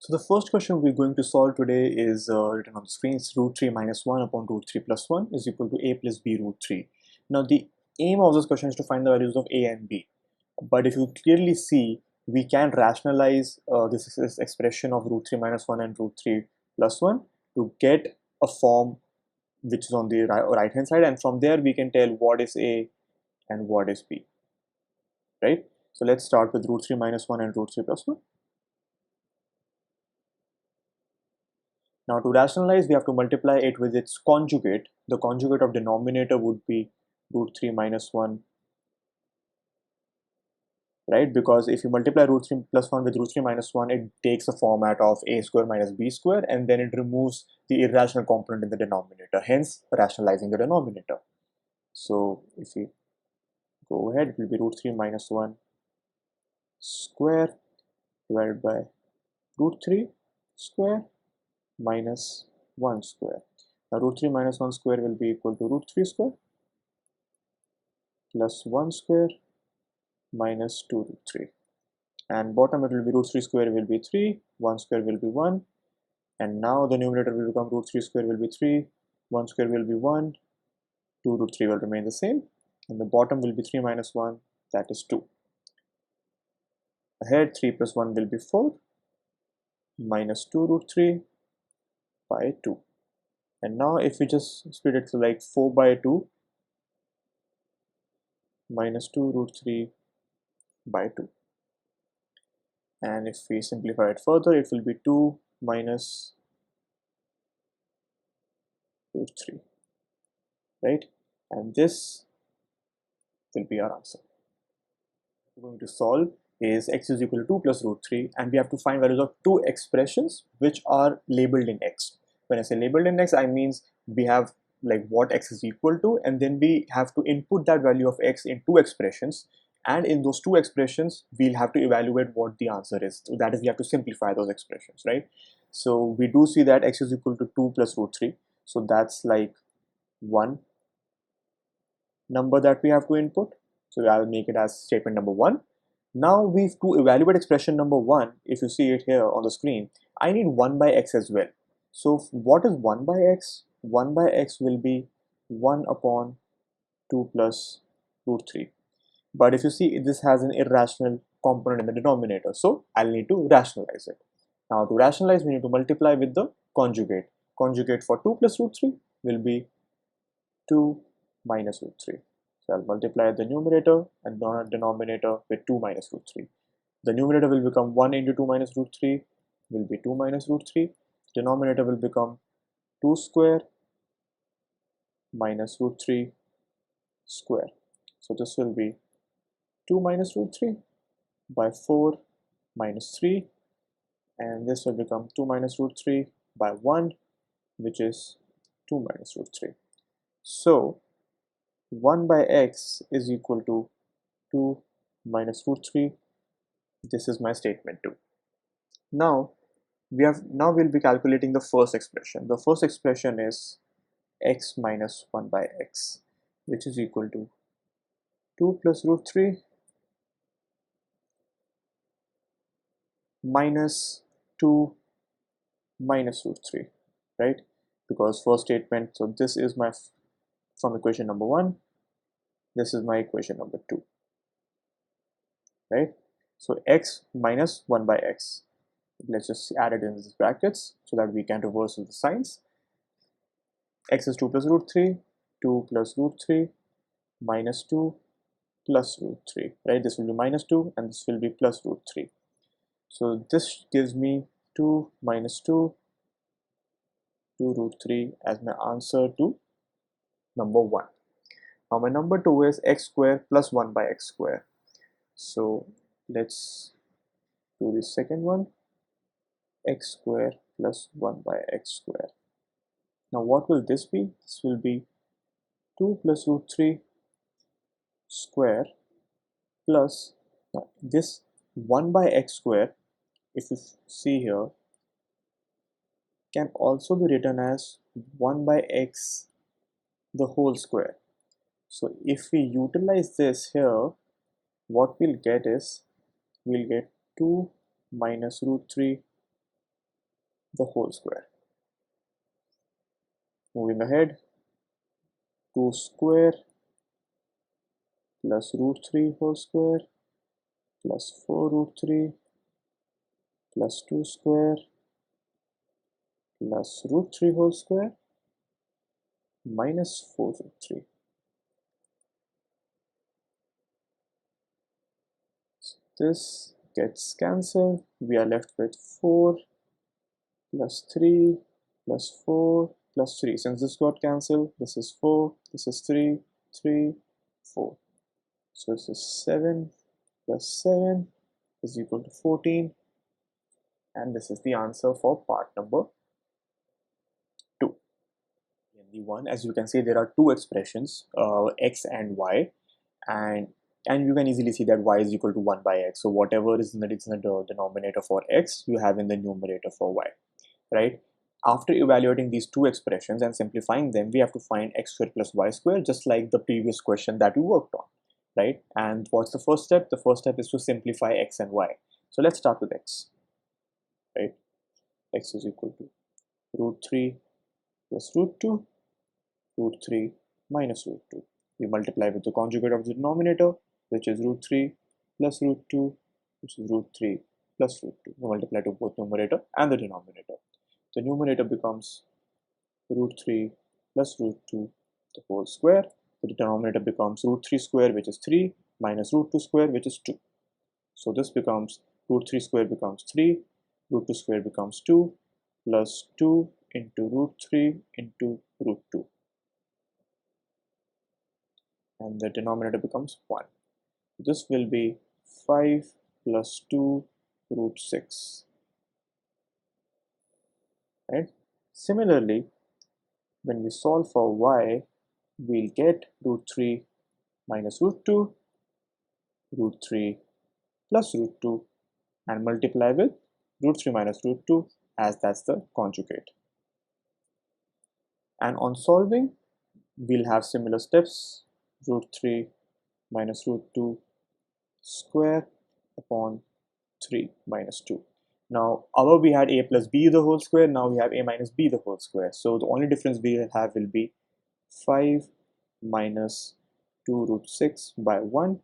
So the first question we're going to solve today is written on the screen. It's root 3 minus 1 upon root 3 plus 1 is equal to a plus b root 3. Now the aim of this question is to find the values of a and b. But if you clearly see, we can rationalize this expression of root 3 minus 1 and root 3 plus 1 to get a form which is on the right hand side, and from there we can tell what is a and what is b, right? So let's start with root 3 minus 1 and root 3 plus 1. Now to rationalize, we have to multiply it with its conjugate. The conjugate of denominator would be root 3 minus 1, right? Because if you multiply root 3 plus 1 with root 3 minus 1, it takes the format of a square minus b square, and then it removes the irrational component in the denominator, hence rationalizing the denominator. So if we go ahead, it will be root 3 minus 1 square divided by root 3 square minus 1 square. Now root 3 minus 1 square will be equal to root 3 square plus 1 square minus 2 root 3, and bottom it will be root 3 square will be 3, 1 square will be 1, and now the numerator will become root 3 square will be 3, 1 square will be 1, 2 root 3 will remain the same, and the bottom will be 3 minus 1, that is 2. Ahead 3 plus 1 will be 4, minus 2 root 3 by 2. And now if we just split it to like 4 by 2 minus 2 root 3 by 2. And if we simplify it further, it will be 2 minus root 3, right? And this will be our answer. What we're going to solve is x is equal to 2 plus root 3, and we have to find values of two expressions which are labeled in x. When I say labeled in x, I means we have like what x is equal to, and then we have to input that value of x in two expressions, and in those two expressions we'll have to evaluate what the answer is. So that is, we have to simplify those expressions, right? So we do see that x is equal to 2 plus root 3, so that's like one number that we have to input. So I'll make it as statement number 1. Now we've to evaluate expression number 1. If you see it here on the screen, I need 1 by x as well. So what is 1 by x? 1 by x will be 1 upon 2 plus root 3. But if you see, this has an irrational component in the denominator, so I'll need to rationalize it. Now to rationalize, we need to multiply with the conjugate. Conjugate for 2 plus root 3 will be 2 minus root 3. So I'll multiply the numerator and denominator with 2 minus root 3. The numerator will become 1 into 2 minus root 3 will be 2 minus root 3. Denominator will become 2 square minus root 3 square. So this will be 2 minus root 3 by 4 minus 3, and this will become 2 minus root 3 by 1, which is 2 minus root 3. So 1 by x is equal to 2 minus root 3. This is my statement 2. Now we'll be calculating the first expression. The first expression is x minus 1 by x, which is equal to 2 plus root 3 minus 2 minus root 3, right? Because first statement, so this is my from equation number 1, this is my equation number 2, right? So x minus 1 by x, let's just add it in these brackets so that we can reverse the signs. X is 2 plus root 3, 2 plus root 3 minus 2 plus root 3, right? This will be minus 2 and this will be plus root 3. So this gives me 2 minus 2 root 3 as my answer to number 1. Now my number 2 is x square plus 1 by x square. So let's do the second one, x square plus 1 by x square. Now what will this be? This will be 2 plus root 3 square plus this 1 by x square, if you see here, can also be written as 1 by x the whole square. So if we utilize this here, what we'll get is, we'll get 2 minus root 3 the whole square. Moving ahead, 2 square plus root 3 whole square plus 4 root 3 plus 2 square plus root 3 whole square minus 4 root 3. So this gets cancelled. We are left with 4 plus 3 plus 4 plus 3. Since this got cancelled, this is 4, this is 3, 3, 4. So this is 7 plus 7 is equal to 14. And this is the answer for part number 2. In the one, as you can see, there are two expressions, x and y, and you can easily see that y is equal to 1 by x. So whatever is in the denominator for x, you have in the numerator for y, right? After evaluating these two expressions and simplifying them, we have to find x squared plus y squared, just like the previous question that we worked on, right? And what's the first step? The first step is to simplify x and y. So let's start with x, right? X is equal to root 3 plus root 2, root 3 minus root 2. We multiply with the conjugate of the denominator, which is root 3 plus root 2, which is root 3 plus root 2. We multiply to both numerator and the denominator. The numerator becomes root 3 plus root 2 the whole square. The denominator becomes root 3 square, which is 3, minus root 2 square, which is 2. So this becomes root 3 square becomes 3, root 2 square becomes 2, plus 2 into root 3 into root 2. And the denominator becomes 1. This will be 5 plus 2 root 6. Right? Similarly, when we solve for y, we'll get root 3 minus root 2, root 3 plus root 2, and multiply with root 3 minus root 2, as that's the conjugate. And on solving, we'll have similar steps: root 3 minus root 2 square upon 3 minus 2. Now, above we had a plus b the whole square, now we have a minus b the whole square. So the only difference we have will be 5 minus 2 root 6 by 1,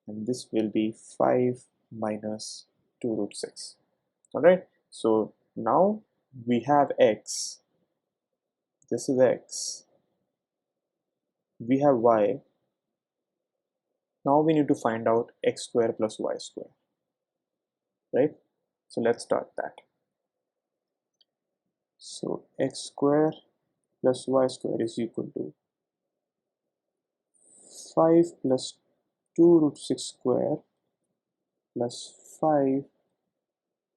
and this will be 5 minus 2 root 6. Alright, so now we have x, this is x, we have y. Now we need to find out x square plus y square, right? So let's start that. So x square plus y square is equal to 5 plus 2 root 6 square plus 5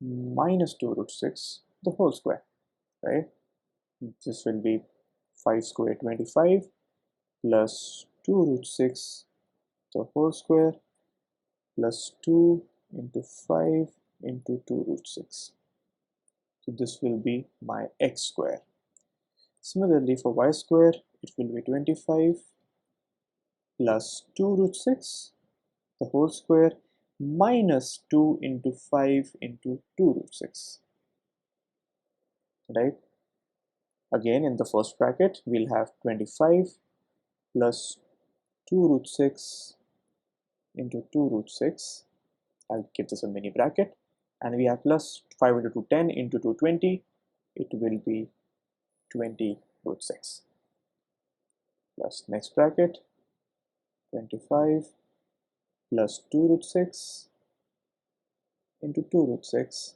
minus 2 root 6 the whole square, right? This will be 5 square 25 plus 2 root 6 the whole square plus 2 into 5 into 2 root 6. So this will be my x square. Similarly, for y square, it will be 25 plus 2 root 6 the whole square minus 2 into 5 into 2 root 6, right? Again, in the first bracket, we'll have 25 plus 2 root 6 into 2 root 6. I'll give this a mini bracket. And we have plus 5 into 2, 10 into 2, 20. It will be 20 root 6. Plus next bracket, 25 plus 2 root 6 into 2 root 6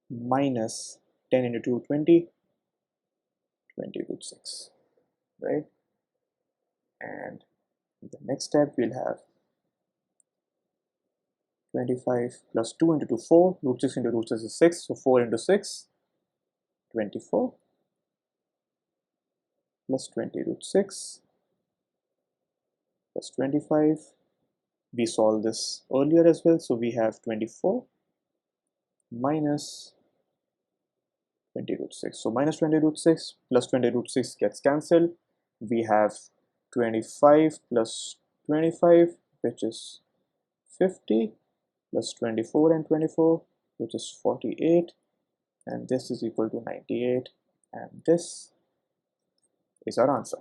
minus 10 into 2, 20, 20 root 6, right? And in the next step, we'll have 25 plus 2 into 2, 4, root 6 into root 6 is 6, so 4 into 6, 24, plus 20 root 6, plus 25. We solved this earlier as well, so we have 24 minus 20 root 6. So minus 20 root 6 plus 20 root 6 gets cancelled. We have 25 plus 25, which is 50, plus 24 and 24, which is 48, and this is equal to 98, and this is our answer.